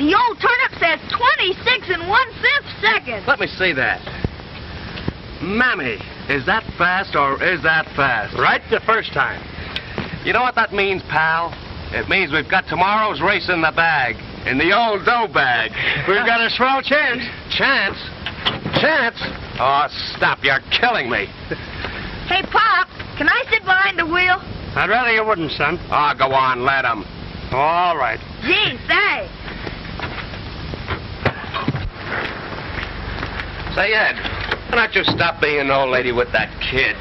The old turnip says 26 1/5 seconds. Let me see that. Mammy, is that fast or is that fast? Right the first time. You know what that means, pal? It means we've got tomorrow's race in the bag. In the old dough bag. We've got a swell chance. Chance? Chance? Oh, stop. You're killing me. Hey, Pop, can I sit behind the wheel? I'd rather you wouldn't, son. Oh, go on, let him. All right. Gee, thanks. Say, Ed, why don't you stop being an old lady with that kid?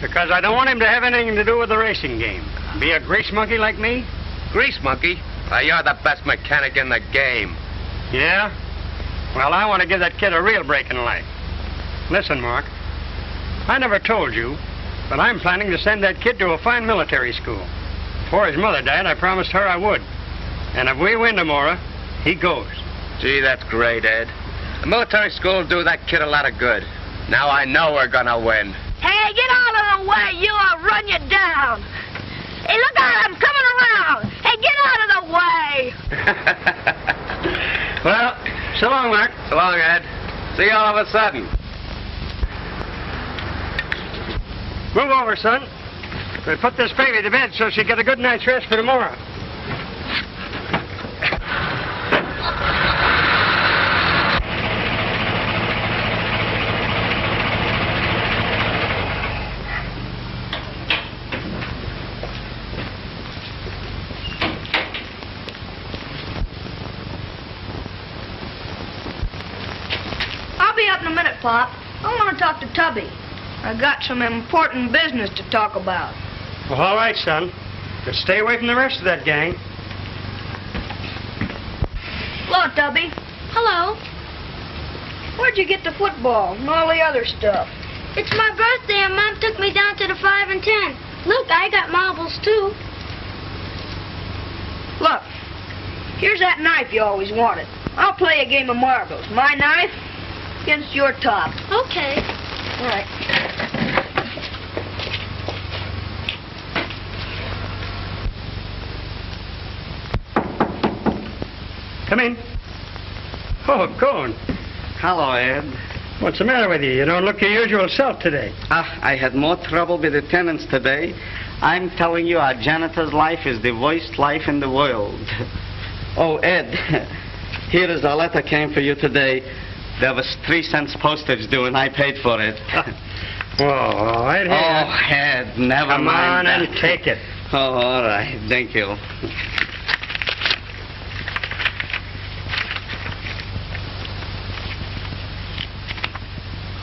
Because I don't want him to have anything to do with the racing game. Be a grease monkey like me? Grease monkey? You're the best mechanic in the game. Yeah? Well, I want to give that kid a real break in life. Listen, Mark, I never told you, but I'm planning to send that kid to a fine military school. Before his mother died, I promised her I would. And if we win tomorrow, he goes. Gee, that's great, Ed. The military school will do that kid a lot of good. Now I know we're gonna win. Hey, get out of the way, you! I'll run you down. Hey, look out, I'm coming around. Hey, get out of the way. Well, so long, Mark. So long, Ed. See you all of a sudden. Move over, son. We'll put this baby to bed so she'll get a good night's rest for tomorrow. I'll be up in a minute, Pop. I want to talk to Tubby. I got some important business to talk about. Well, all right, son. But stay away from the rest of that gang. Hello, Tubby. Hello. Where'd you get the football and all the other stuff? It's my birthday and Mom took me down to the 5 and 10. Look, I got marbles too. Look, here's that knife you always wanted. I'll play a game of marbles. My knife against your top. Okay. All right. Come in. Oh, Cohen. Hello, Ed. What's the matter with you? You don't look your usual self today. I had more trouble with the tenants today. I'm telling you, our janitor's life is the worst life in the world. Oh, Ed, here is a letter came for you today. There was 3 cents postage due, and I paid for it. Oh, right here. Oh, Ed, never Come mind on that. and take it. Oh, all right. Thank you.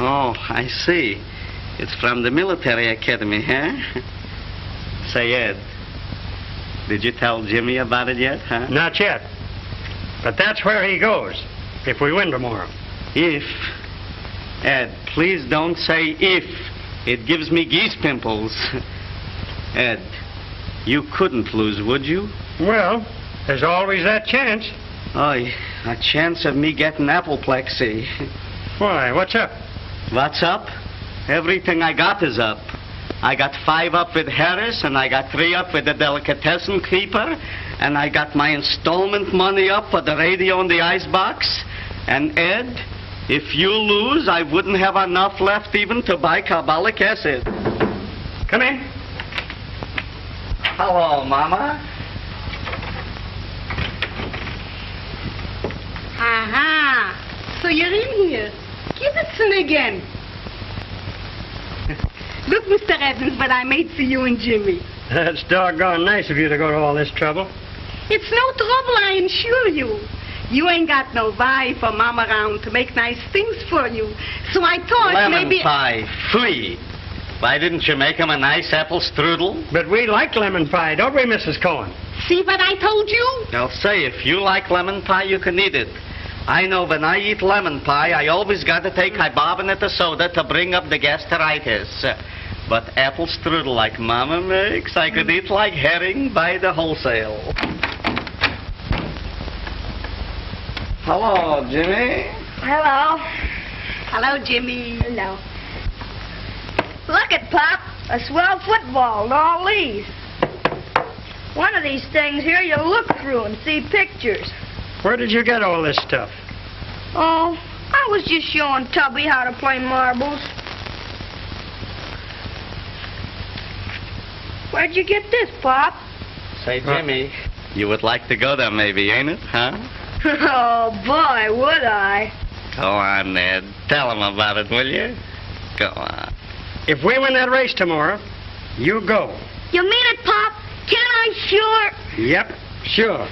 Oh, I see. It's from the military academy, huh? Say, Ed, did you tell Jimmy about it yet, huh? Not yet. But that's where he goes, if we win tomorrow. If. Ed, please don't say if. It gives me geese pimples. Ed, you couldn't lose, would you? Well, there's always that chance. Oh, a chance of me getting apoplexy. Why, what's up? What's up? Everything I got is up. I got 5 up with Harris, and I got 3 up with the delicatessen keeper, and I got my installment money up for the radio and the icebox. And Ed, if you lose, I wouldn't have enough left even to buy carbolic acid. Come in. Hello, Mama. Aha! So you're in here. Give it to me again. Look, Mr. Evans, what I made for you and Jimmy. That's doggone nice of you to go to all this trouble. It's no trouble, I assure you. You ain't got no wife or mom around to make nice things for you. So I thought Lemon maybe... pie, free. Why didn't you make him a nice apple strudel? But we like lemon pie, don't we, Mrs. Cohen? See what I told you? I'll say, if you like lemon pie, you can eat it. I know when I eat lemon pie, I always got to take carbonate of soda to bring up the gastritis. But apple strudel like Mama makes, I could eat like herring by the wholesale. Hello, Jimmy. Hello. Hello, Jimmy. Hello. Look at Pop. A swell football and all these. One of these things here you look through and see pictures. Where did you get all this stuff? Oh, I was just showing Tubby how to play marbles. Where'd you get this, Pop? Say, Jimmy, you would like to go there maybe, ain't it, huh? Oh, boy, would I. Go on, Ned. Tell him about it, will you? Go on. If we win that race tomorrow, you go. You mean it, Pop? Can I sure? Yep, sure.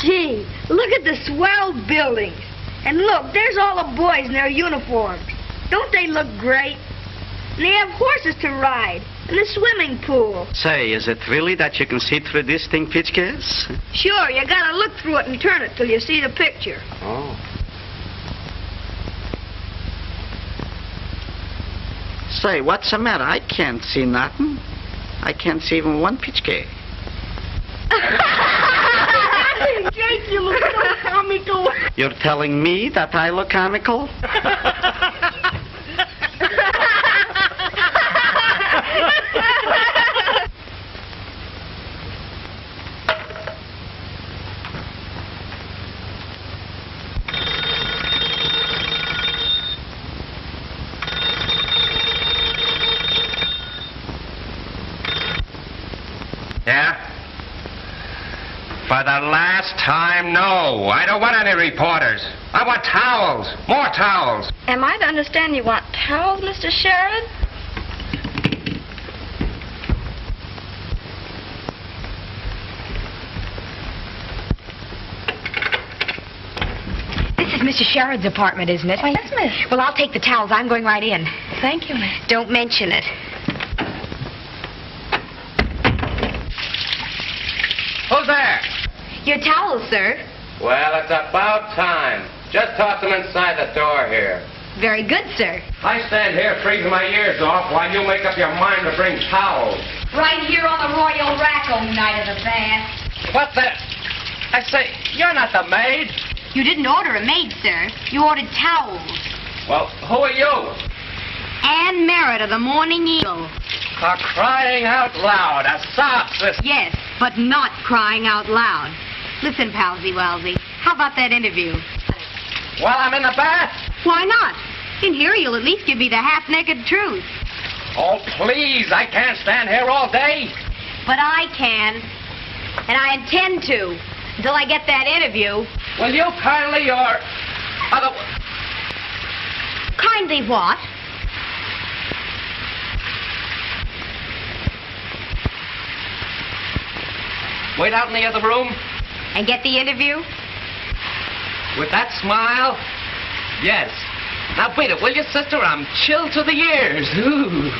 Gee, look at the swell buildings. And look, there's all the boys in their uniforms. Don't they look great? And they have horses to ride. And the swimming pool. Say, is it really that you can see through this thing, Pitchkis? Sure, you gotta look through it and turn it till you see the picture. Oh. Say, what's the matter? I can't see nothing. I can't see even one Pitchkis. Jake, you look so comical. You're telling me that I look comical? Yeah? For the last time, no. I don't want any reporters. I want towels. More towels. Am I to understand you want towels, Mr. Sheridan? This is Mr. Sherrod's apartment, isn't it? Why, yes, miss. Well, I'll take the towels. I'm going right in. Thank you, miss. Don't mention it. Who's there? Your towels, sir. Well, it's about time. Just toss them inside the door here. Very good, sir. I stand here freezing my ears off while you make up your mind to bring towels. Right here on the Royal Racco night of the bath. What the? I say, you're not the maid. You didn't order a maid, sir. You ordered towels. Well, who are you? Ann Merritt of the Morning Eagle. For crying out loud, a sob sister. Yes, but not crying out loud. Listen, Palsy Walsy, how about that interview? While I'm in the bath? Why not? In here, you'll at least give me the half-naked truth. Oh, please, I can't stand here all day. But I can. And I intend to. Until I get that interview. Will you kindly or... Kindly what? Wait out in the other room? And get the interview? With that smile? Yes. Now, wait it, will you, sister? I'm chilled to the ears. Ooh.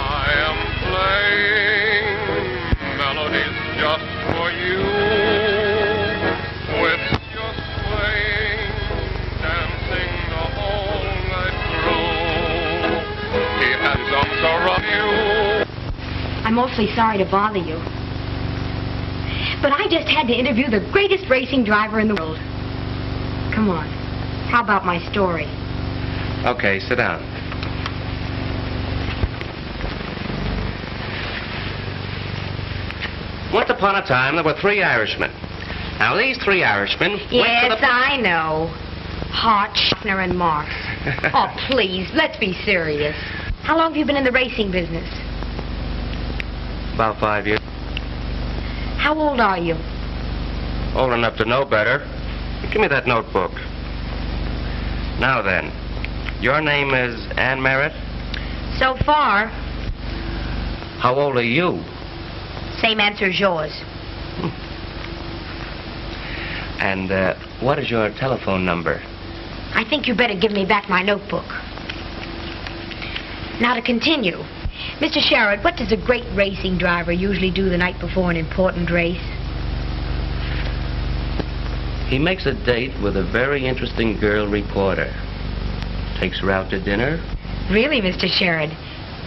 I am playing melodies just for you. With your swing, dancing the whole night through. He has arms around you. I'm awfully sorry to bother you. But I just had to interview the greatest racing driver in the world. Come on. How about my story? Okay, sit down. Once upon a time, there were 3 Irishmen. Now, these 3 Irishmen went to Yes, the... I know. Hart, Schaffner, and Marks. Oh, please, let's be serious. How long have you been in the racing business? About 5 years. How old are you? Old enough to know better. Give me that notebook. Now then, your name is Ann Merritt? So far, How old are you? same answer as yours. And what is your telephone number? I think you better give me back my notebook. Now to continue. Mr. Sherrod, what does a great racing driver usually do the night before an important race? He makes a date with a very interesting girl reporter. Takes her out to dinner. Really, Mr. Sherrod?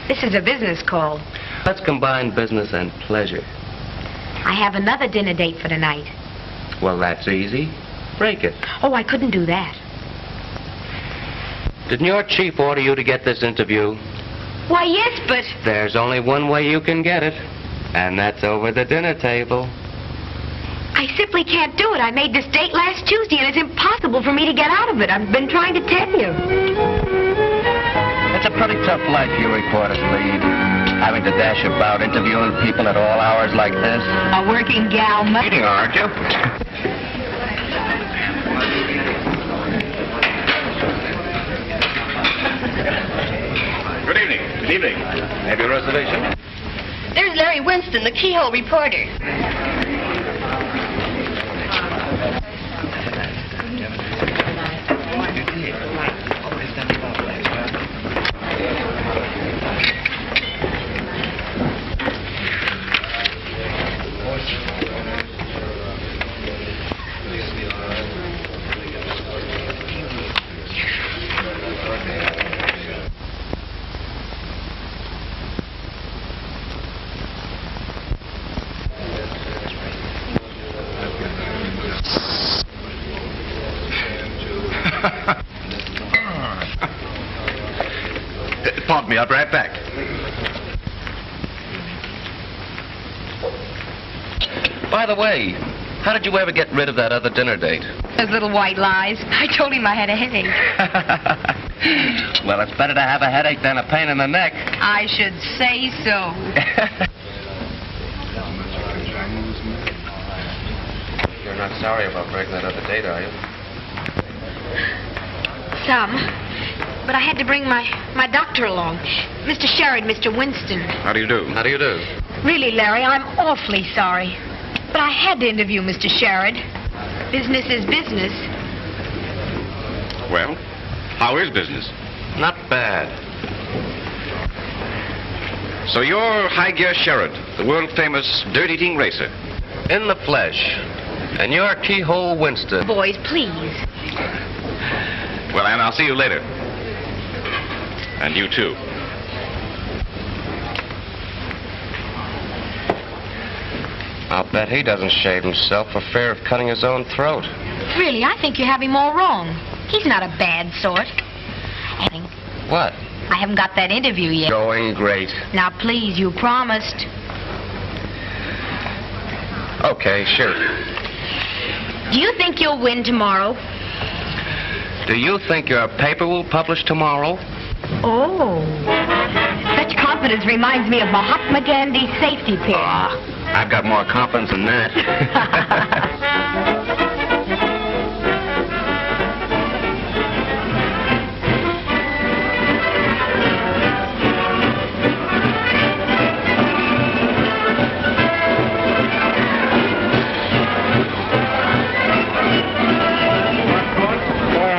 This is a business call. Let's combine business and pleasure. I have another dinner date for tonight. Well, that's easy. Break it. Oh, I couldn't do that. Didn't your chief order you to get this interview? Why, yes, but... There's only one way you can get it, and that's over the dinner table. I simply can't do it. I made this date last Tuesday, and it's impossible for me to get out of it. I've been trying to tell you. It's a pretty tough life you reporters lead, having to dash about interviewing people at all hours like this. A working gal must... Eating, aren't you? Good evening. Good evening. Have your reservation? There's Larry Winston, the keyhole reporter. Pardon me, I'll be right back. By the way, how did you ever get rid of that other dinner date? Those little white lies. I told him I had a headache. Well, it's better to have a headache than a pain in the neck. I should say so. You're not sorry about breaking that other date, are you? Some. But I had to bring my doctor along. Mr. Sherrod, Mr. Winston. How do you do? How do you do? Really, Larry, I'm awfully sorry. But I had to interview Mr. Sherrod. Business is business. Well, how is business? Not bad. So you're High Gear Sherrod, the world-famous dirt-eating racer. In the flesh. And you're Keyhole Winston. Boys, please. Well, Ann, I'll see you later. And you too. I'll bet he doesn't shave himself for fear of cutting his own throat. Really, I think you have him all wrong. He's not a bad sort. What? I haven't got that interview yet. Going great. Now, please, you promised. Okay, sure. Do you think you'll win tomorrow? Do you think your paper will publish tomorrow? Oh. Such confidence reminds me of Mahatma Gandhi's safety pin. I've got more confidence than that.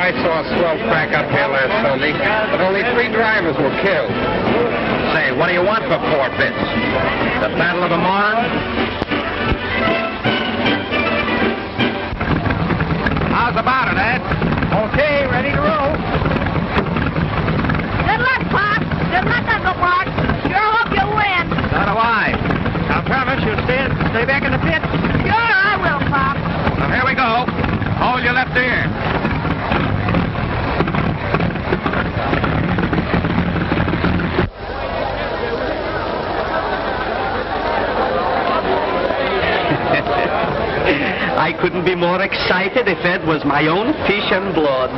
I saw a swell crack up here last Sunday, but only 3 drivers were killed. Say, what do you want for 4 bits? The Battle of the Marne? How's about it, Ed? Okay, ready to roll. Good luck, Pop. Good luck, Uncle Bart. Sure hope you win. So do I. Now, Thomas, you'll stay back in the pit. Sure, I will, Pop. Well, here we go. Hold your left ear. I couldn't be more excited if Ed was my own fish and blood.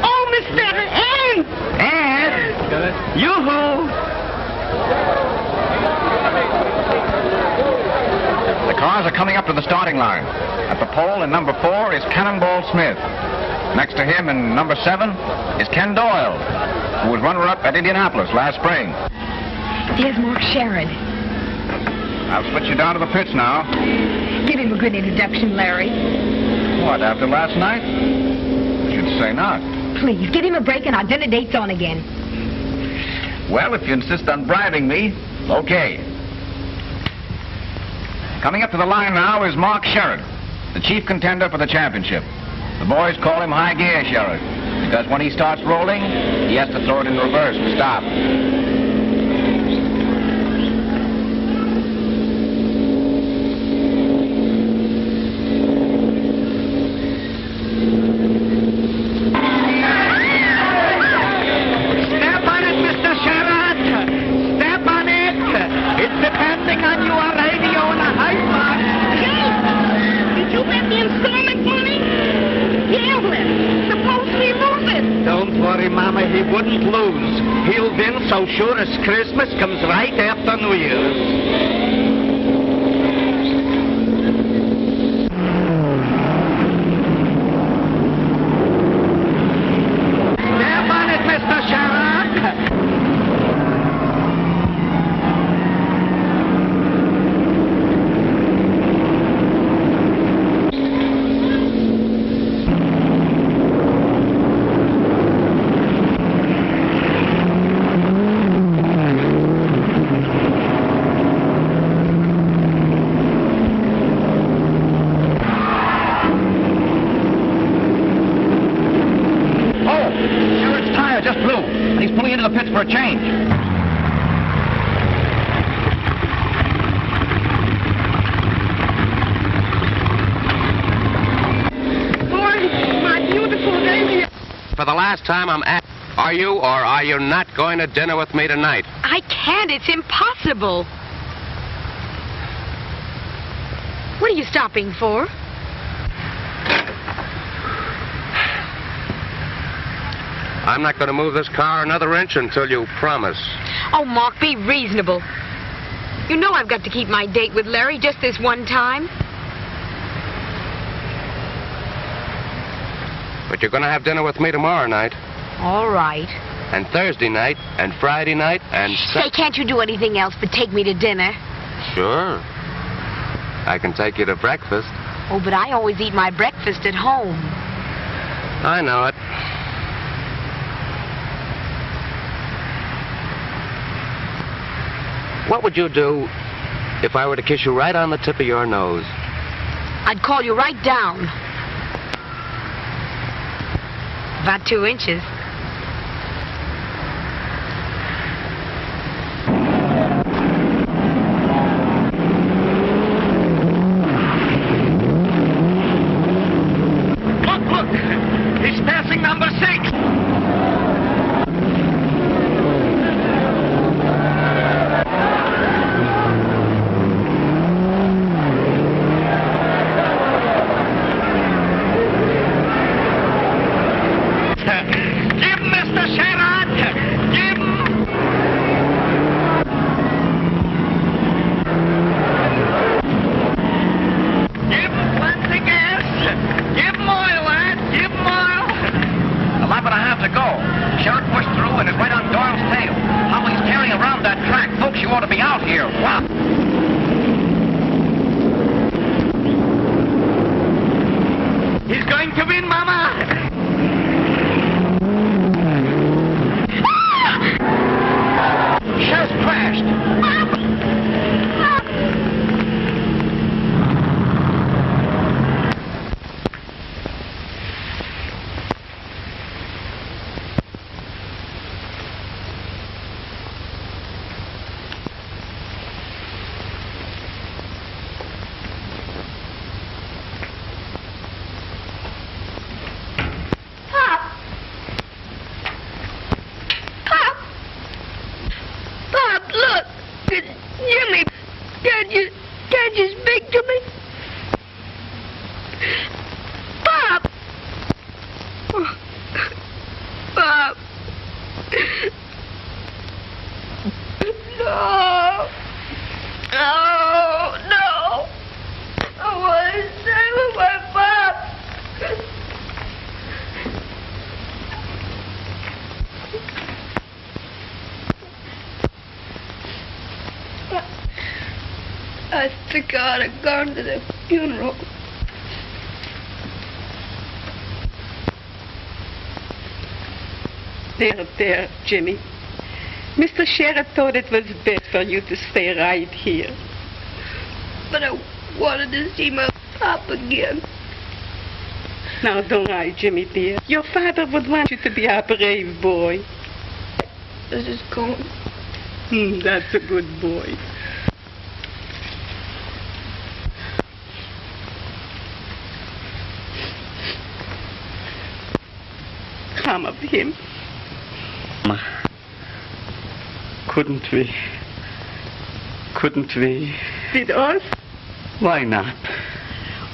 Oh, Mr. Ed! Ed! Yoo-hoo! The cars are coming up to the starting line. At the pole in number 4 is Cannonball Smith. Next to him in number 7 is Ken Doyle, who was runner-up at Indianapolis last spring. Here's Mark Sherrod. I'll switch you down to the pits now. Give him a good introduction, Larry. What, after last night? You'd say not. Please, give him a break and our dinner date's on again. Well, if you insist on bribing me, okay. Coming up to the line now is Mark Sherrod, the chief contender for the championship. The boys call him High Gear Sherrod, because when he starts rolling, he has to throw it in reverse to stop. wouldn't lose. He'll win so sure as Christmas comes right after New Year's. For a change. Boy, my beautiful baby. For the last time, I'm asking, are you or are you not going to dinner with me tonight? I can't. It's impossible. What are you stopping for? I'm not going to move this car another inch until you promise. Oh, Mark, be reasonable. You know I've got to keep my date with Larry just this one time. But you're going to have dinner with me tomorrow night, All right. and Thursday night, and Friday night, and... Say, can't you do anything else but take me to dinner? Sure. I can take you to breakfast. Oh, but I always eat my breakfast at home. I know it. What would you do if I were to kiss you right on the tip of your nose? I'd call you right down. About 2 inches. Look! He's passing number 6! I think I ought to go to the funeral. There, Jimmy. Mr. Sheriff thought it was best for you to stay right here. But I wanted to see my pop again. Now, don't lie, Jimmy, dear. Your father would want you to be a brave boy. This is going. That's a good boy. Come of him. Couldn't we? With us? Why not?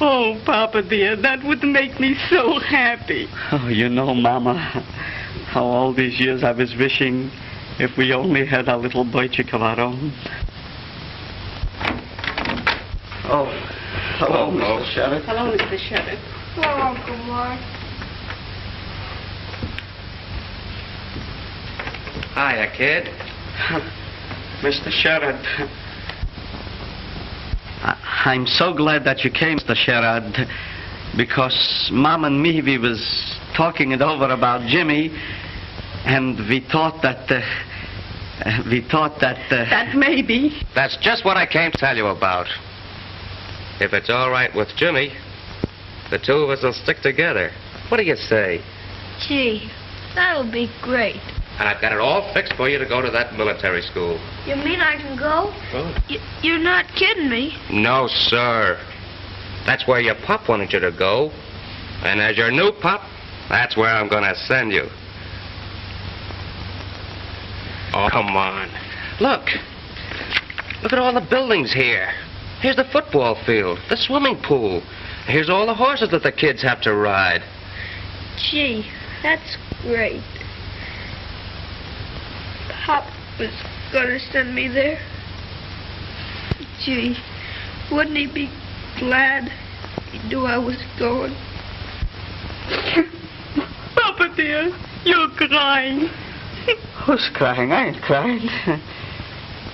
Oh, Papa dear, that would make me so happy. Oh, you know, Mama, how all these years I was wishing if we only had a little boy chick of our own. Oh, hello, Mr. Sheriff. Hello, Mr. Sheriff. Oh, Uncle Mark. Hiya, kid. Mr. Sherrod, I'm so glad that you came, Mr. Sherrod, because Mom and me, we was talking it over about Jimmy, and we thought that That maybe. That's just what I came to tell you about. If it's all right with Jimmy, the two of us will stick together. What do you say? Gee, that'll be great. And I've got it all fixed for you to go to that military school. You mean I can go? Oh. You're not kidding me. No, sir. That's where your pop wanted you to go. And as your new pop, that's where I'm going to send you. Oh, come on. Look. Look at all the buildings here. Here's the football field, the swimming pool. Here's all the horses that the kids have to ride. Gee, that's great. Pop was gonna send me there. Gee, wouldn't he be glad he knew I was going? Papa dear, you're crying. Who's crying? I ain't crying.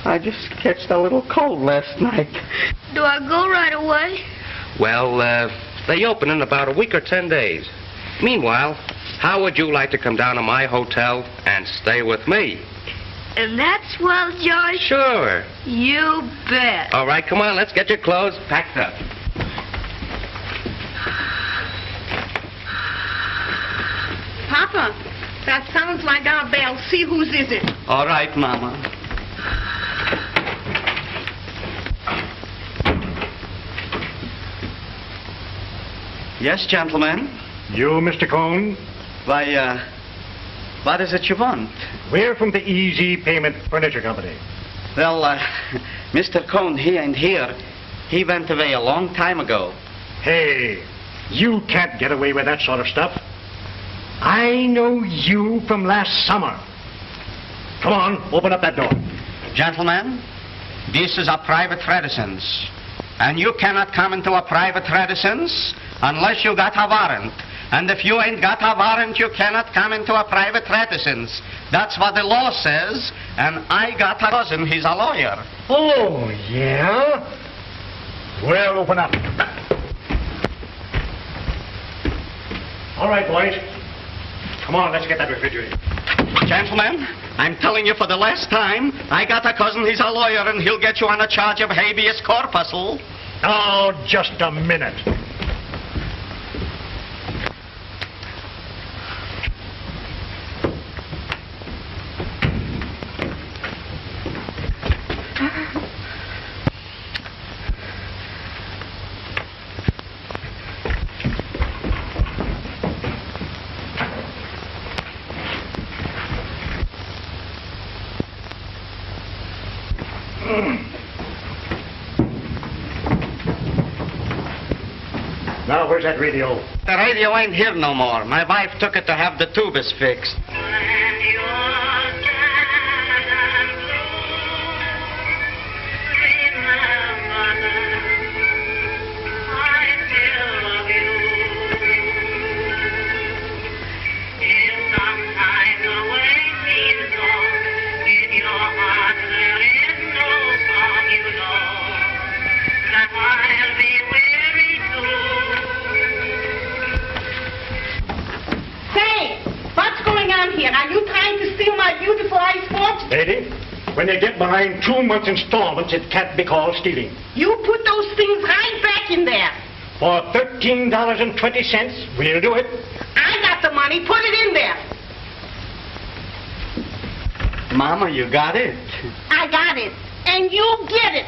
I just catched a little cold last night. Do I go right away? Well, they open in about a week or 10 days. Meanwhile, how would you like to come down to my hotel and stay with me? And that's well, George? Sure. You bet. All right, come on, let's get your clothes packed up. Papa, that sounds like our bell. See whose is it. All right, Mama. Yes, gentlemen. You, Mr. Cohn? Why, what is it you want? We're from the Easy Payment Furniture Company. Well, Mr. Cohn, he ain't here. He went away a long time ago. Hey, you can't get away with that sort of stuff. I know you from last summer. Come on, open up that door. Gentlemen, this is a private residence. And you cannot come into a private residence unless you got a warrant. And if you ain't got a warrant, you cannot come into a private residence. That's what the law says. And I got a cousin, he's a lawyer. Oh, yeah? Well, open up. All right, boys. Come on, let's get that refrigerator. Gentlemen, I'm telling you for the last time, I got a cousin, he's a lawyer, and he'll get you on a charge of habeas corpus. Oh, just a minute. Now, where's that radio? The radio ain't here no more. My wife took it to have the tubes fixed. Here. Are you trying to steal my beautiful ice box? Lady, when you get behind 2 months installments, it can't be called stealing. You put those things right back in there. For $13.20, we'll do it. I got the money. Put it in there. Mama, you got it. I got it. And you get it.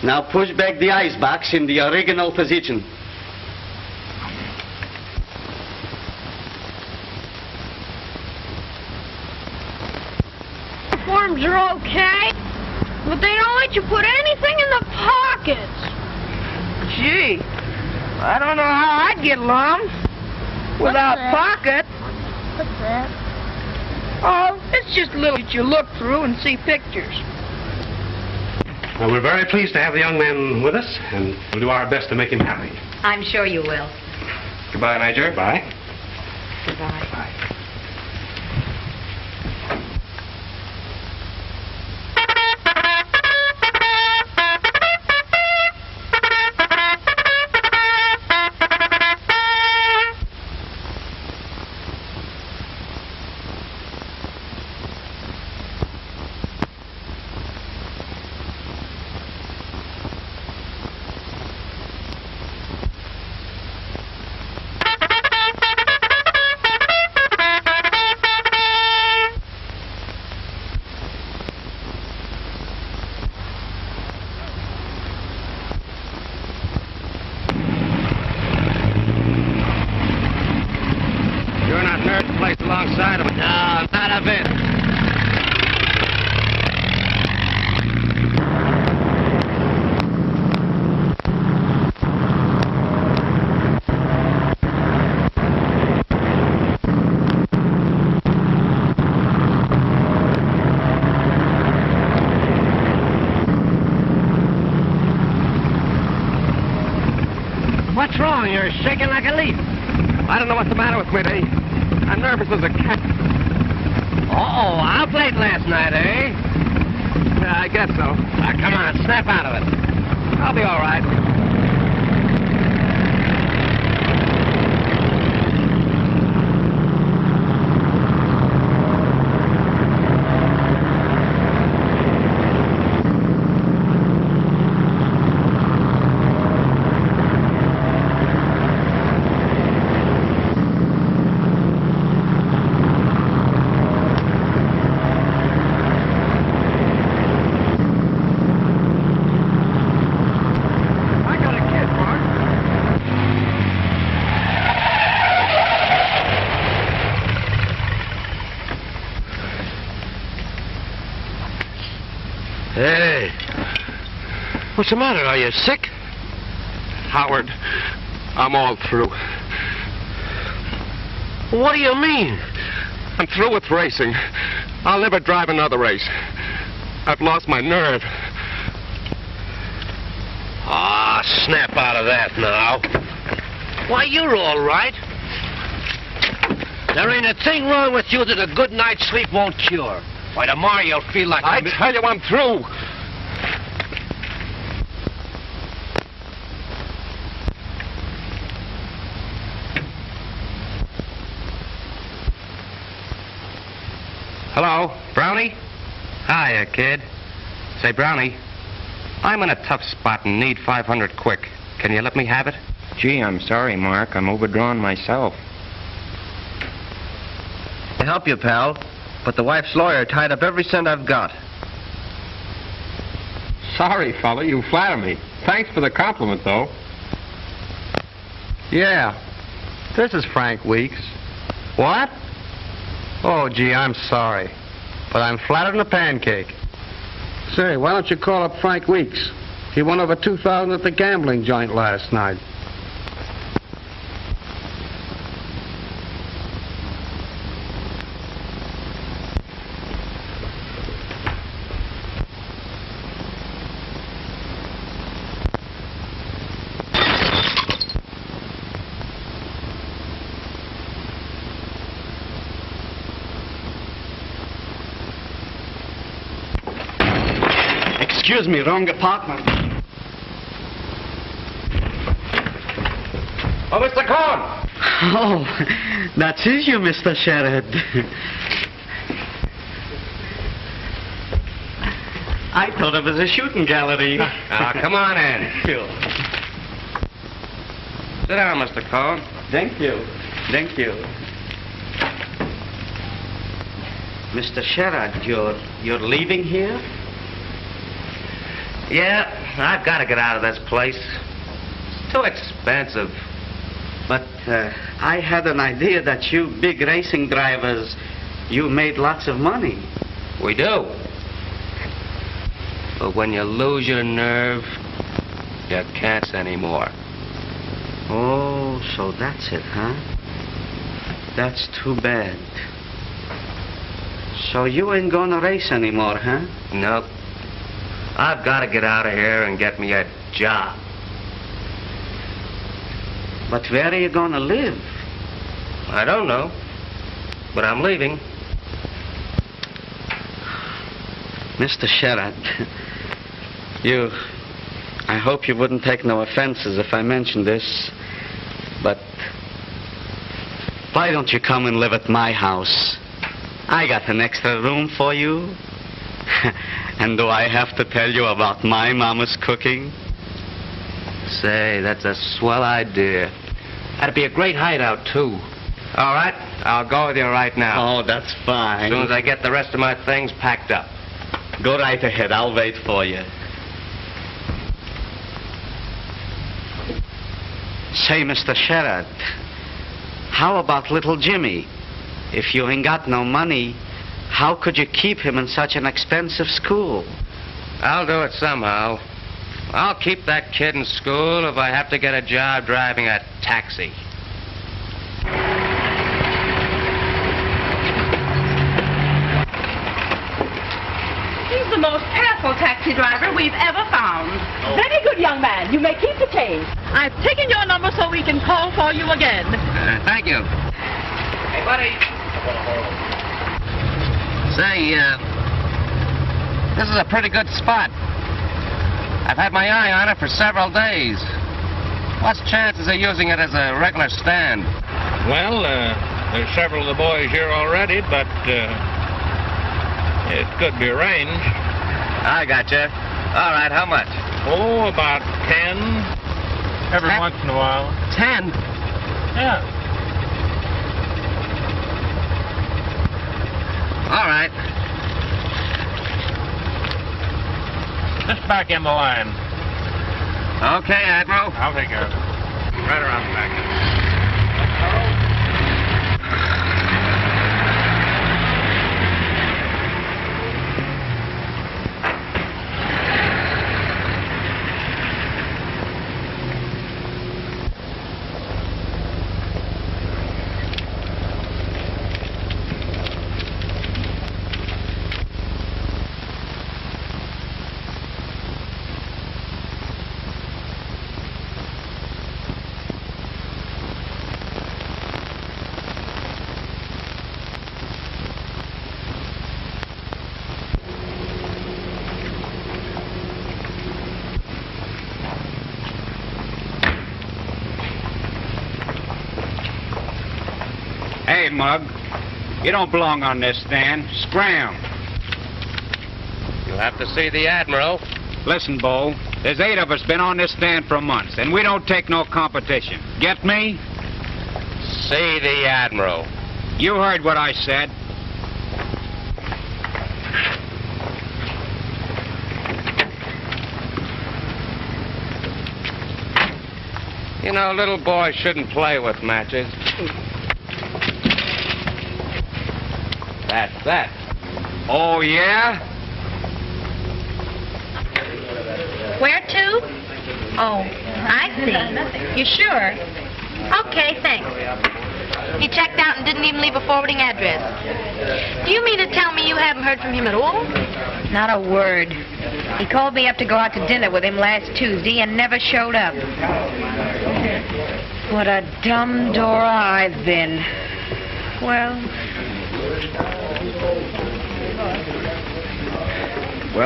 Now push back the icebox in the original position. Forms are okay, but they don't let you put anything in the pockets. Gee, I don't know how I'd get along without that? Pocket. What's that? Oh, it's just little that you look through and see pictures. Well, we're very pleased to have the young man with us, and we'll do our best to make him happy. I'm sure you will. Goodbye, Major. Bye. Goodbye. Bye. You're not nerve placed alongside of it. No, not a bit. What's wrong? You're shaking like a leaf. I don't know what's the matter with me, Dave. I'm nervous as a cat. Uh-oh, out late last night, eh? I guess so. Come on, snap out of it. I'll be all right. Hey, what's the matter? Are you sick? Howard, I'm all through. What do you mean? I'm through with racing. I'll never drive another race. I've lost my nerve. Ah, snap out of that now. Why, you're all right. There ain't a thing wrong with you that a good night's sleep won't cure. Why, tomorrow you'll feel like... I tell you, I'm through. Hello, Brownie? Hiya, kid. Say, Brownie, I'm in a tough spot and need 500 quick. Can you let me have it? Gee, I'm sorry, Mark. I'm overdrawn myself. To help you, pal, but the wife's lawyer tied up every cent I've got. Sorry, fella, you flatter me. Thanks for the compliment, though. Yeah, this is Frank Weeks. What? Oh, gee, I'm sorry, but I'm flatter than a pancake. Say, why don't you call up Frank Weeks? He won over $2,000 at the gambling joint last night. Excuse me, wrong apartment. Oh, Mr. Cohn! Oh, that is you, Mr. Sherrod. I thought it was a shooting gallery. Now, come on in. Sure. Sit down, Mr. Cohn. Thank you. Thank you. Mr. Sherrod, you're leaving here? Yeah, I've got to get out of this place. It's too expensive. But I had an idea that you big racing drivers, you made lots of money. We do. But when you lose your nerve, you can't anymore. Oh, so that's it, huh? That's too bad. So you ain't gonna race anymore, huh? Nope. I've got to get out of here and get me a job. But where are you gonna live? I don't know, but I'm leaving. Mr. Sherrod, I hope you wouldn't take no offenses if I mentioned this, but why don't you come and live at my house? I got an extra room for you. And do I have to tell you about my mama's cooking? Say, that's a swell idea. That'd be a great hideout, too. All right, I'll go with you right now. Oh, that's fine. As soon as I get the rest of my things packed up. Go right ahead. I'll wait for you. Say, Mr. Sherrod, how about little Jimmy? If you ain't got no money, how could you keep him in such an expensive school? I'll do it somehow. I'll keep that kid in school if I have to get a job driving a taxi. He's the most careful taxi driver we've ever found. Very good, young man. You may keep the change. I've taken your number so we can call for you again. Thank you. Hey, buddy. Say, this is a pretty good spot. I've had my eye on it for several days. What's chances of using it as a regular stand? Well, there's several of the boys here already, but it could be arranged. I gotcha. All right, how much? Oh, about 10. Every once in a while. 10? Yeah. All right. Just back in the line. Okay, Admiral. I'll take care of it. Right around the back. Hey, Mug, you don't belong on this stand. Scram. You'll have to see the Admiral. Listen, Bo, there's 8 of us been on this stand for months, and we don't take no competition. Get me? See the Admiral. You heard what I said. You know, little boys shouldn't play with matches. That's that. Oh, yeah? Where to? Oh, I see. You sure? Okay, thanks. He checked out and didn't even leave a forwarding address. Do you mean to tell me you haven't heard from him at all? Not a word. He called me up to go out to dinner with him last Tuesday and never showed up. What a dumb Dora I've been. Well,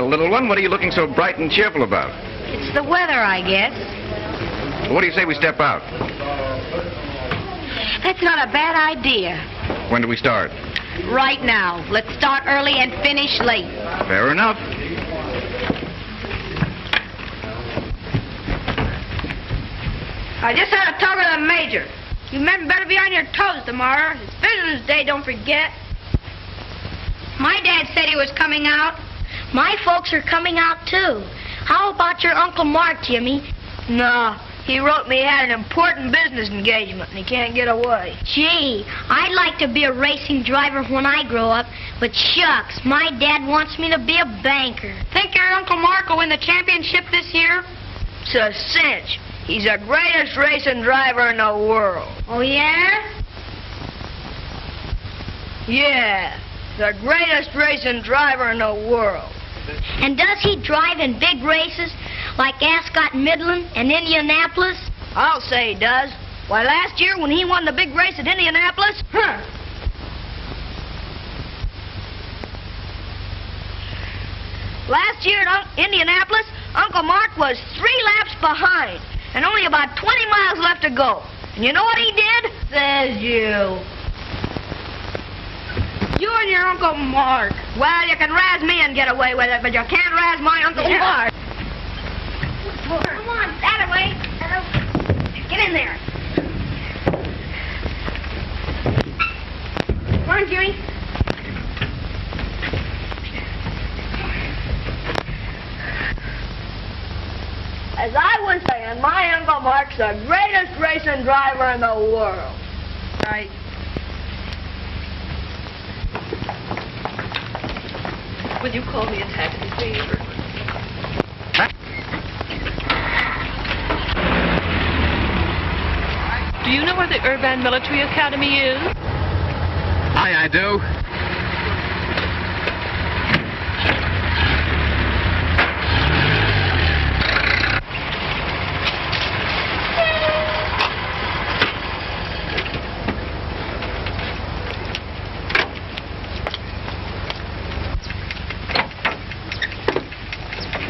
little one, what are you looking so bright and cheerful about? It's the weather, I guess. What do you say we step out? That's not a bad idea. When do we start? Right now. Let's start early and finish late. Fair enough. I just had a talk with the Major. You men better be on your toes tomorrow. It's Veterans Day, don't forget. My dad said he was coming out. My folks are coming out, too. How about your Uncle Mark, Jimmy? No, he wrote me he had an important business engagement and he can't get away. Gee, I'd like to be a racing driver when I grow up, but shucks, my dad wants me to be a banker. Think your Uncle Mark will win the championship this year? It's a cinch. He's the greatest racing driver in the world. Oh, yeah? Yeah, the greatest racing driver in the world. And does he drive in big races like Ascot Midland and Indianapolis? I'll say he does. Why, last year when he won the big race at Indianapolis, Last year at Indianapolis, Uncle Mark was 3 laps behind and only about 20 miles left to go. And you know what he did? Says you. You and your Uncle Mark. Well, you can razz me and get away with it, but you can't razz my Uncle Mark. Come on, that way. Get in there. Come on, Jimmy. As I was saying, my Uncle Mark's the greatest racing driver in the world. Right. Will you call me a taxi, please? Do you know where the Irvine Military Academy is? Aye, I do.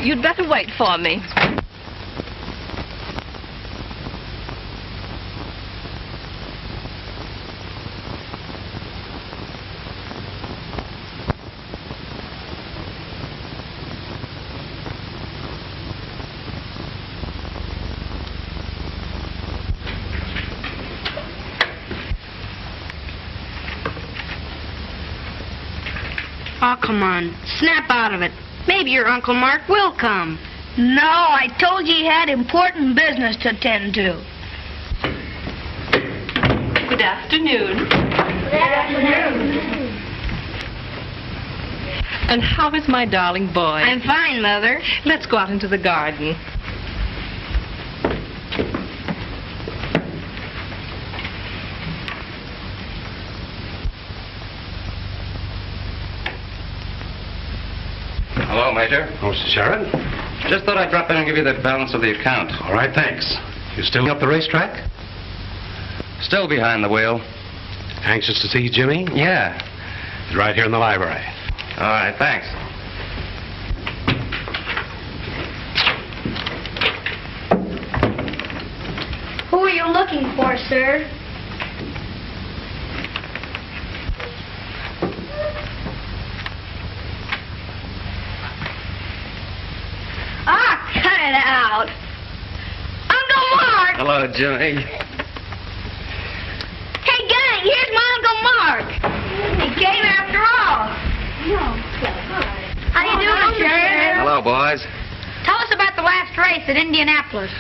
You'd better wait for me. Oh, come on. Snap out of it. Maybe your Uncle Mark will come. No, I told you he had important business to attend to. Good afternoon. Good afternoon. And how is my darling boy? I'm fine, Mother. Let's go out into the garden. Hello, Major. Oh, Mr. Sheridan. Just thought I'd drop in and give you the balance of the account. All right, thanks. You still up the racetrack? Still behind the wheel. Anxious to see Jimmy? Yeah. He's right here in the library. All right, thanks. Who are you looking for, sir? Ah, cut it out. Uncle Mark! Hello, Jimmy. Hey, gang, here's my Uncle Mark. He came after all. How do you do, Mr. Sheridan? Hello, boys. Tell us about the last race at Indianapolis.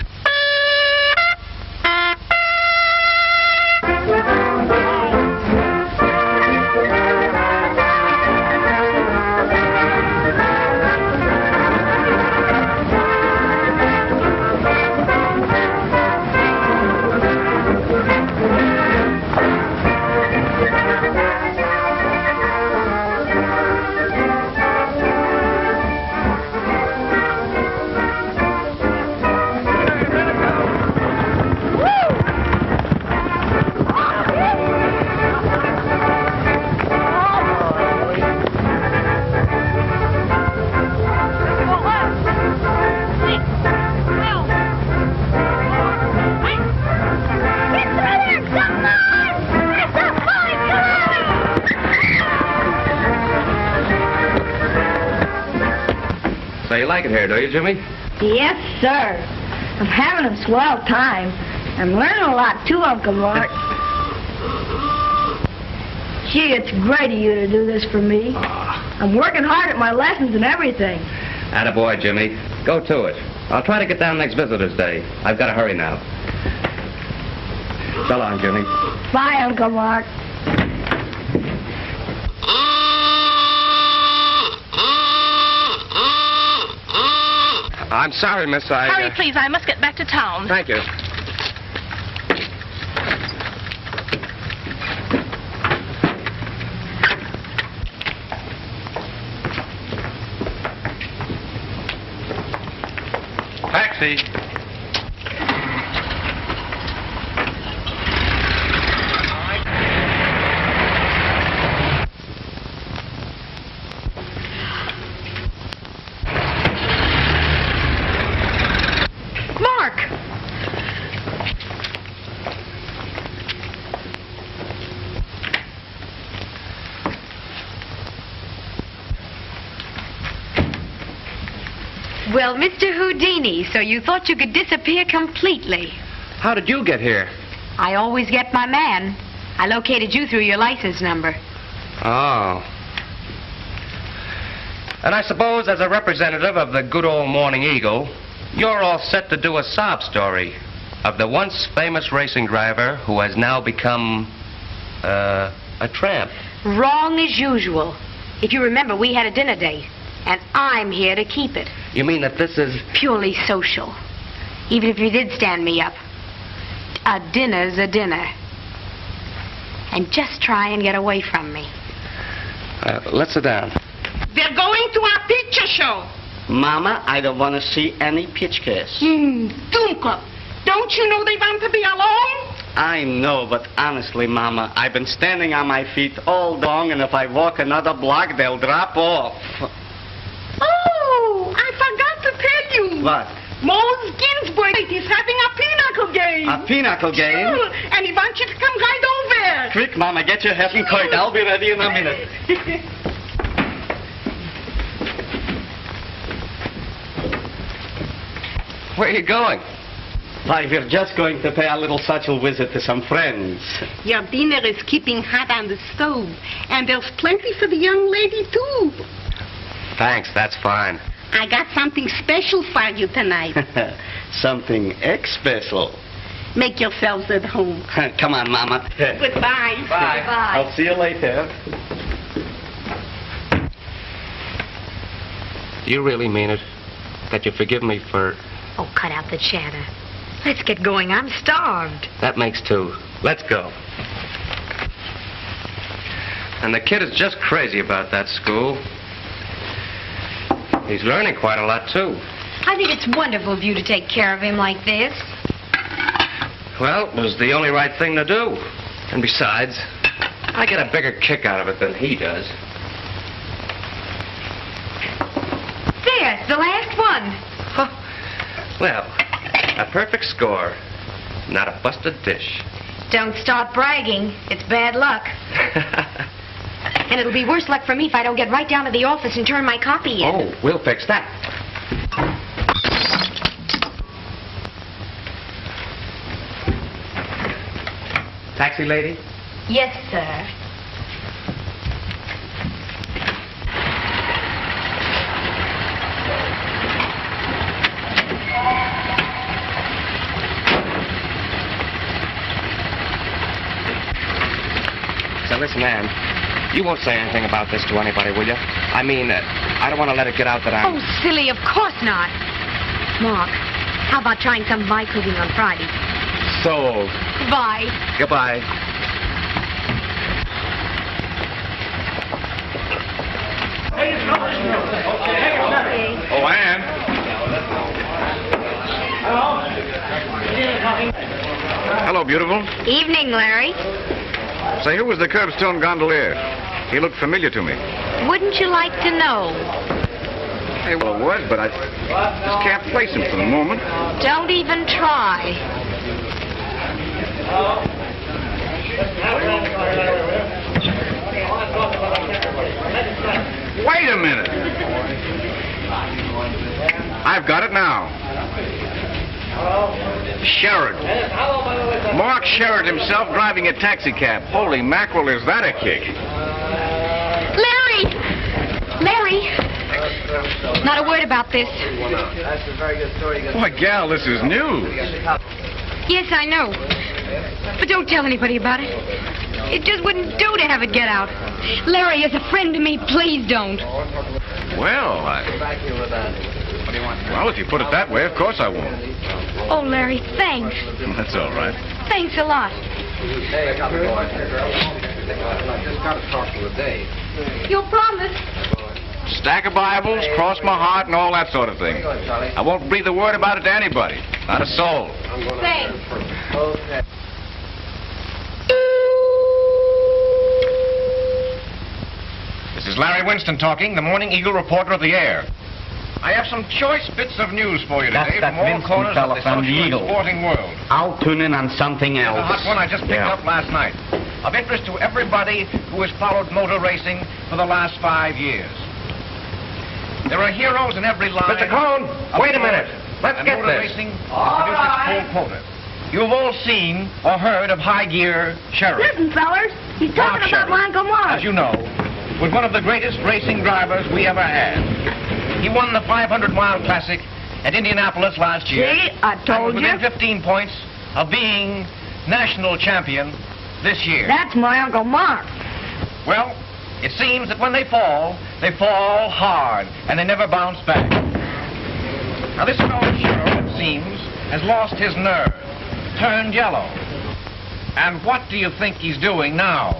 So you like it here, do you, Jimmy? Yes, sir. I'm having a swell time. I'm learning a lot, too, Uncle Mark. Gee, it's great of you to do this for me. I'm working hard at my lessons and everything. Attaboy, Jimmy. Go to it. I'll try to get down next Visitor's Day. I've got to hurry now. So long, Jimmy. Bye, Uncle Mark. I'm sorry, miss. Hurry, please. I must get back to town. Thank you. Taxi. Mark! Well, Mr. Houdini, so you thought you could disappear completely. How did you get here? I always get my man. I located you through your license number. Oh. And I suppose as a representative of the good old Morning Eagle, you're all set to do a sob story of the once famous racing driver who has now become, a tramp. Wrong as usual. If you remember, we had a dinner date, and I'm here to keep it. You mean that this is... Purely social. Even if you did stand me up. A dinner's a dinner. And just try and get away from me. Let's sit down. They're going to a picture show. Mama, I don't want to see any pictures. Dunkel, don't you know they want to be alone? I know, but honestly, Mama, I've been standing on my feet all day long, and if I walk another block, they'll drop off. Oh, I forgot to tell you. What? Mose Ginsburg is having a pinochle game. A pinochle game? Sure, and he wants you to come right over. Quick, Mama, get your hat and coat. I'll be ready in a minute. Where are you going? Why, we're just going to pay a little social visit to some friends. Your dinner is keeping hot on the stove, and there's plenty for the young lady, too. Thanks, that's fine. I got something special for you tonight. Something special. Make yourselves at home. Come on, Mama. Goodbye. Bye. I'll see you later. Do you really mean it? That you forgive me for... Oh, cut out the chatter. Let's get going. I'm starved. That makes two. Let's go. And the kid is just crazy about that school. He's learning quite a lot, too. I think it's wonderful of you to take care of him like this. Well, it was the only right thing to do. And besides, I get a bigger kick out of it than he does. There, the last one. Well, a perfect score. Not a busted dish. Don't start bragging. It's bad luck. And it'll be worse luck for me if I don't get right down to the office and turn my copy in. Oh, we'll fix that. Taxi lady? Yes, sir. So listen, Ann, you won't say anything about this to anybody, will you? I mean, I don't want to let it get out that I'm... Oh, silly, of course not. Mark, how about trying some pie cooking on Friday? Sold. Bye. Goodbye. Oh, Ann. Hello, beautiful. Evening, Larry. Say, who was the curbstone gondolier? He looked familiar to me. Wouldn't you like to know? Hey, well, it was, but I just can't place him for the moment. Don't even try. Wait a minute. I've got it now. Sherrod. Mark Sherrod himself driving a taxi cab. Holy mackerel, is that a kick? Larry! Larry! Not a word about this. Why, gal, this is news. Yes, I know. But don't tell anybody about it. It just wouldn't do to have it get out. Larry is a friend to me. Please don't. Well, Well, if you put it that way, of course I won't. Oh, Larry, thanks. That's all right. Thanks a lot. Hey, I got to go. I just got to talk to you today. You'll promise? Stack of Bibles, cross my heart, and all that sort of thing. I won't breathe a word about it to anybody. Not a soul. Thanks. Okay. This is Larry Winston talking, the Morning Eagle reporter of the Air. I have some choice bits of news for you today That's from all Winston corners of fella the from social the and Eagle. sporting world. I'll tune in on something Here's else. a hot one I just picked up last night. Of interest to everybody who has followed motor racing for the last 5 years. There are heroes in every line. Mr. Cohn, wait a minute. Let's and get motor this. racing produces its full quota. You've all seen or heard of High Gear Sheriff. Listen, fellers, he's talking about my Uncle Mark. As you know, was one of the greatest racing drivers we ever had. He won the 500-mile Classic at Indianapolis last year. See, I told and was you. within 15 points of being national champion this year. That's my Uncle Mark. Well, it seems that when they fall hard, and they never bounce back. Now, this fellow Sheriff, it seems, has lost his nerve, turned yellow. And what do you think he's doing now?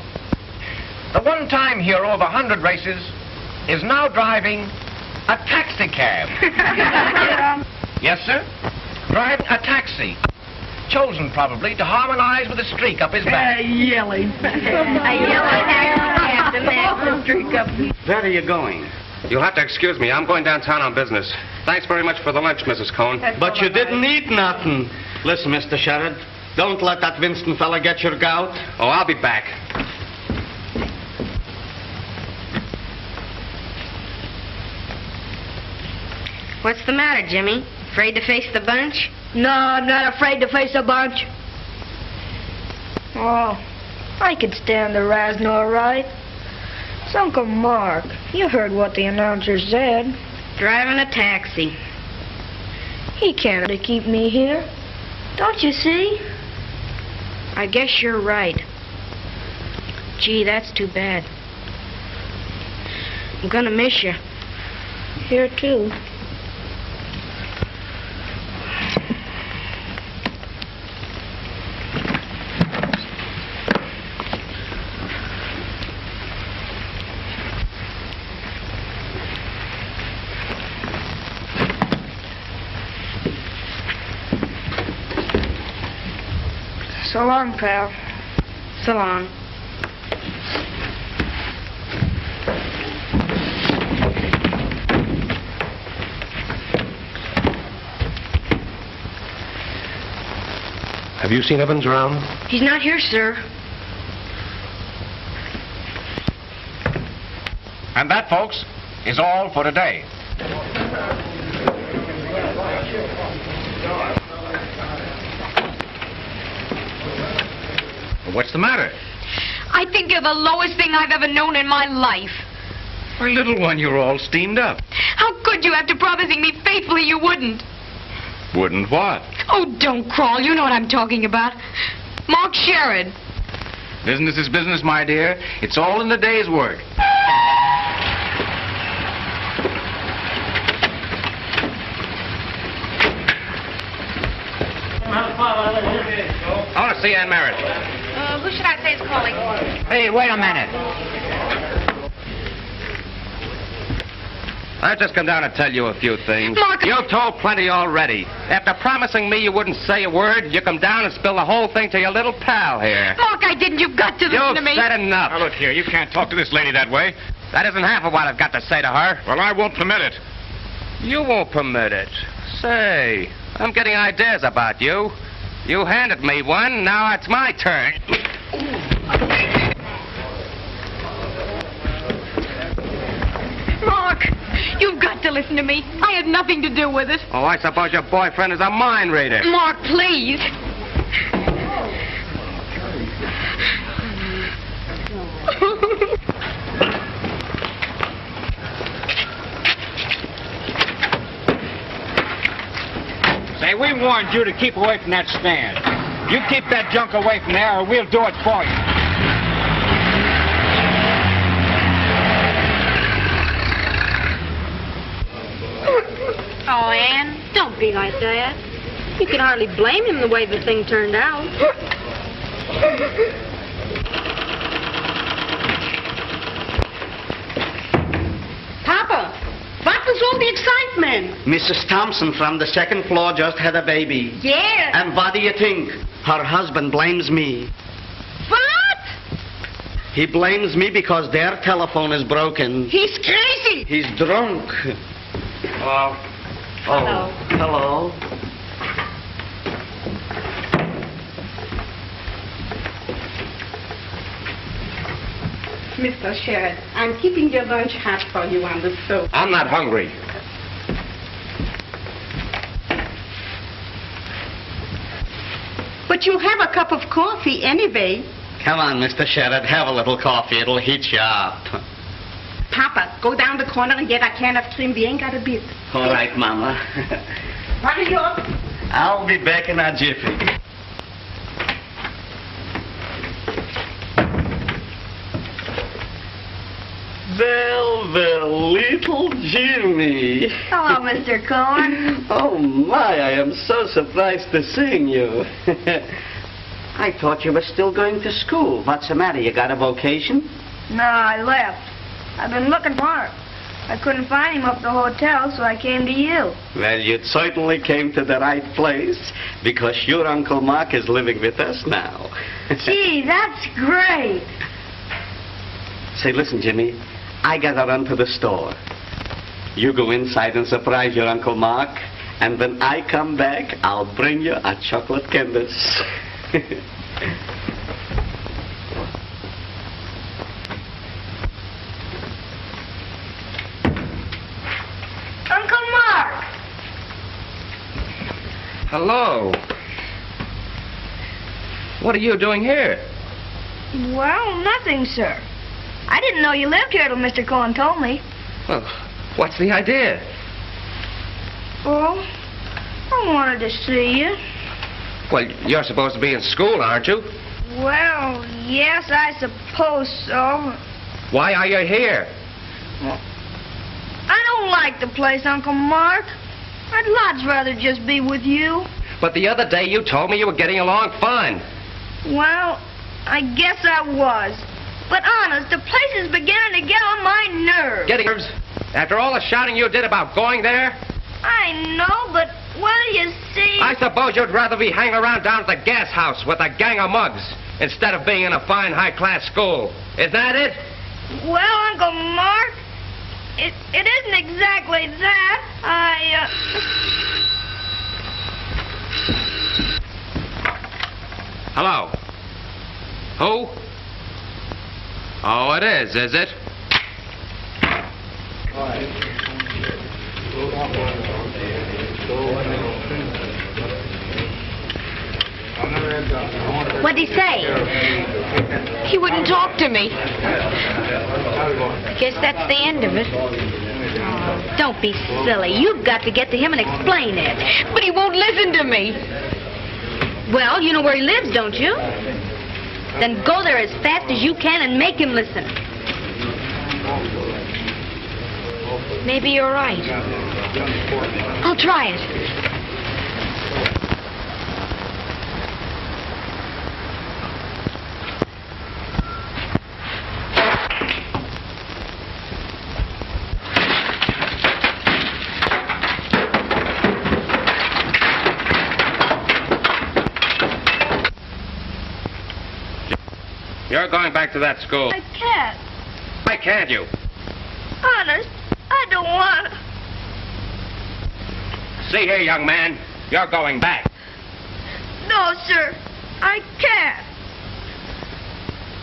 The one-time hero of 100 races is now driving a taxi cab. Yes, sir? Driving a taxi. Chosen, probably, to harmonize with the streak up his back. Yelling. Where are you going? You'll have to excuse me. I'm going downtown on business. Thanks very much for the lunch, Mrs. Cohn. But you didn't eat nothing. Listen, Mr. Sherrod, don't let that Winston fella get your gout. Oh, I'll be back. What's the matter, Jimmy? Afraid to face the bunch? No, I'm not afraid to face a bunch. Oh, I could stand the razzing all right. It's Uncle Mark. You heard what the announcer said. Driving a taxi. He can't keep me here. Don't you see? I guess you're right. Gee, that's too bad. I'm gonna miss you. Here, too. So long, pal. So long. Have you seen Evans around? He's not here, sir. And that, folks, is all for today. What's the matter? I think you're the lowest thing I've ever known in my life. My little one, you're all steamed up. How could you, after promising me faithfully you wouldn't? Wouldn't what? Oh, don't crawl. You know what I'm talking about. Mark Sherrod. Business is business, my dear. It's all in the day's work. I want to see Aunt Merritt. Who should I say is calling? Hey, wait a minute. I've just come down to tell you a few things. Mark! You've told plenty already. After promising me you wouldn't say a word, you come down and spill the whole thing to your little pal here. Mark, I didn't. You've got to listen to me. You've said enough. Now, look here, you can't talk to this lady that way. That isn't half of what I've got to say to her. Well, I won't permit it. You won't permit it. Say, I'm getting ideas about you. You handed me one, now it's my turn. Mark, you've got to listen to me. I had nothing to do with it. Oh, I suppose your boyfriend is a mind reader. Mark, please. Say, we warned you to keep away from that stand. You keep that junk away from there, or we'll do it for you. Oh, be like that. You can hardly blame him the way the thing turned out. Papa, what was all the excitement? Mrs. Thompson from the second floor just had a baby. Yeah. And what do you think? Her husband blames me. What? He blames me because their telephone is broken. He's crazy. He's drunk. Hello. Oh, hello. Mr. Sherrod, I'm keeping your lunch hot for you on the stove. I'm not hungry. But you have a cup of coffee anyway. Come on, Mr. Sherrod, have a little coffee. It'll heat you up. Papa, go down the corner and get a can of cream. We ain't got a bit. All right, Mama. Hurry up. I'll be back in a jiffy. Well, little Jimmy. Hello, Mr. Cohen. Oh, my, I am so surprised to seeing you. I thought you were still going to school. What's the matter? You got a vocation? No, I left. I've been looking for him. I couldn't find him up at the hotel, so I came to you. Well, you certainly came to the right place, because your Uncle Mark is living with us now. Gee, that's great. Say, listen, Jimmy, I gotta run to the store. You go inside and surprise your Uncle Mark, and when I come back, I'll bring you a chocolate canvas. Uncle Mark! Hello. What are you doing here? Well, nothing, sir. I didn't know you lived here till Mr. Cohen told me. Well, what's the idea? Well, I wanted to see you. Well, you're supposed to be in school, aren't you? Well, yes, I suppose so. Why are you here? Well, I don't like the place, Uncle Mark. I'd lots rather just be with you. But the other day you told me you were getting along fine. Well, I guess I was. But honest, the place is beginning to get on my nerves. Getting nerves? After all the shouting you did about going there? I know, but, well, you see... I suppose you'd rather be hanging around down at the gas house with a gang of mugs instead of being in a fine, high-class school. Is that it? Well, Uncle Mark, it isn't exactly that. Hello? Who? Oh, it is it? What'd he say? He wouldn't talk to me. Guess that's the end of it. Oh, don't be silly. You've got to get to him and explain it. But he won't listen to me. Well, you know where he lives, don't you? Then go there as fast as you can and make him listen. Maybe you're right. I'll try it. You're going back to that school. I can't. Why can't you? Honest, I don't want to. See here, young man. You're going back. No, sir. I can't.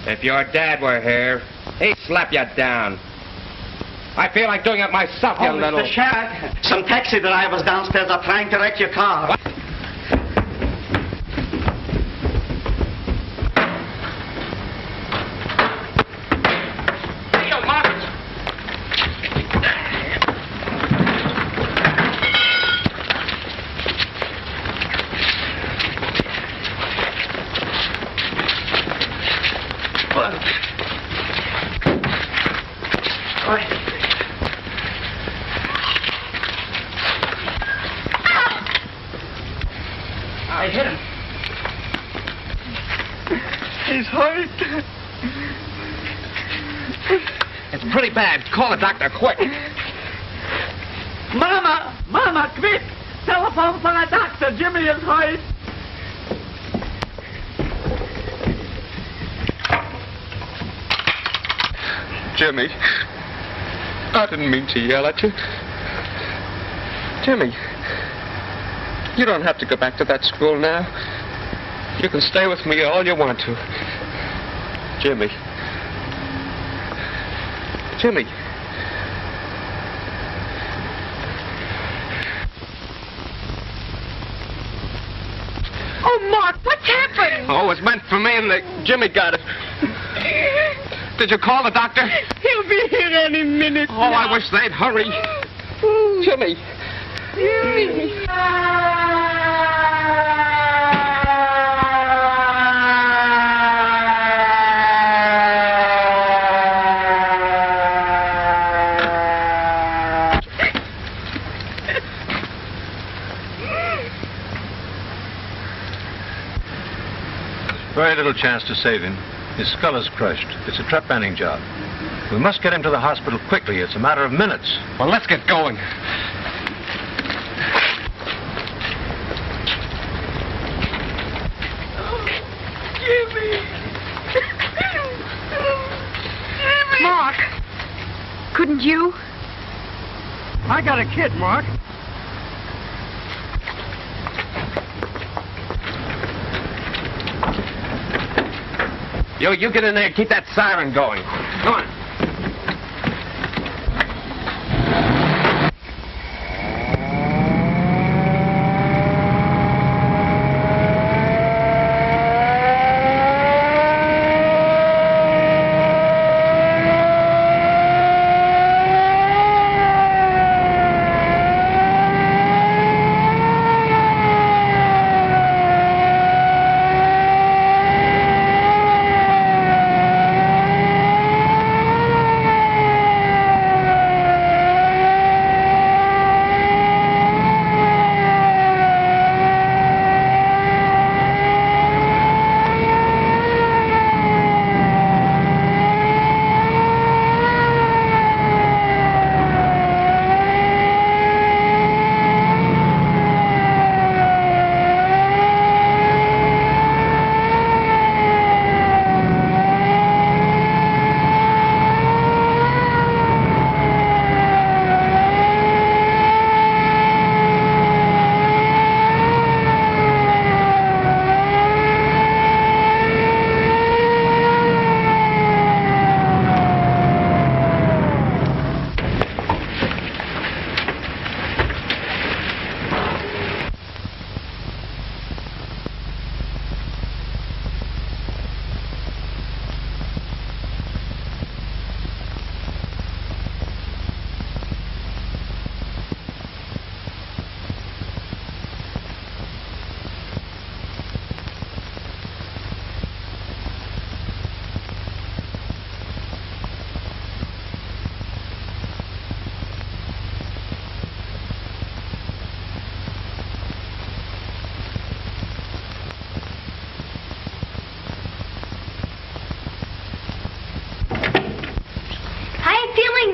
If your dad were here, he'd slap you down. I feel like doing it myself, you little... Mr. Sherrod, some taxi drivers downstairs are trying to wreck your car. What? Jimmy's hurt. It's pretty bad. Call the doctor quick. Mama, quick! Telephone for the doctor. Jimmy is hurt. Jimmy, I didn't mean to yell at you. Jimmy, you don't have to go back to that school now. You can stay with me all you want to. Jimmy. Jimmy. Oh, Mark, what's happened? Oh, it's meant for me and Jimmy got it. Did you call the doctor? He'll be here any minute. Oh, I wish they'd hurry. Jimmy. Very little chance to save him. His skull is crushed. It's a trepanning job. We must get him to the hospital quickly. It's a matter of minutes. Well, let's get going. Jimmy. Mark, couldn't you? I got a kid, Mark. You get in there and keep that siren going. Come on.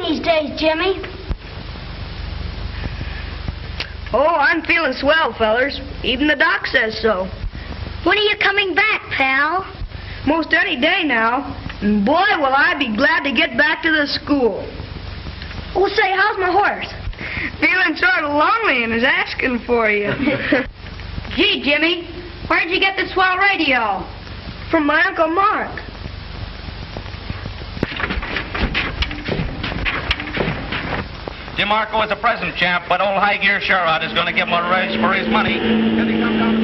These days, Jimmy? Oh, I'm feeling swell, fellers. Even the doc says so. When are you coming back, pal? Most any day now. And boy, will I be glad to get back to the school. Oh, say, how's my horse? Feeling sort of lonely and is asking for you. Gee, Jimmy, where'd you get the swell radio? From my Uncle Mark. Jim Marco is a present champ, but old High Gear Sherrod is going to give him a raise for his money. Here they come down.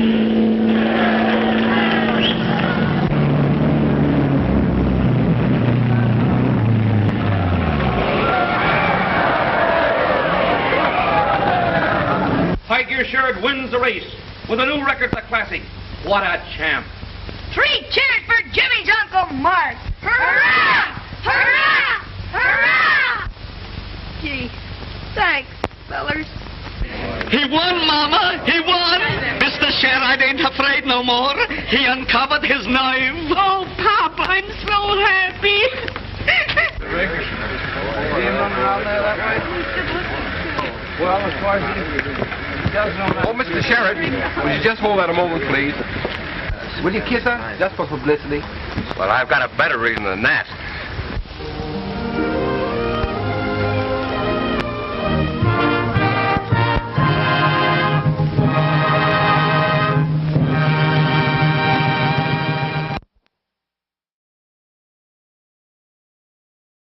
High Gear Sherrod wins the race with a new record for Classic. What a champ. 3 cheers for Jimmy's Uncle Mark. Hurrah! Hurrah! Hurrah! Gee. Thanks, fellers. He won, Mama. He won. Mr. Sherrod ain't afraid no more. He uncovered his knife. Oh, Pop! I'm so happy. Oh, Mr. Sherrod, will you just hold that a moment, please? Will you kiss her, just for publicity? Well, I've got a better reason than that.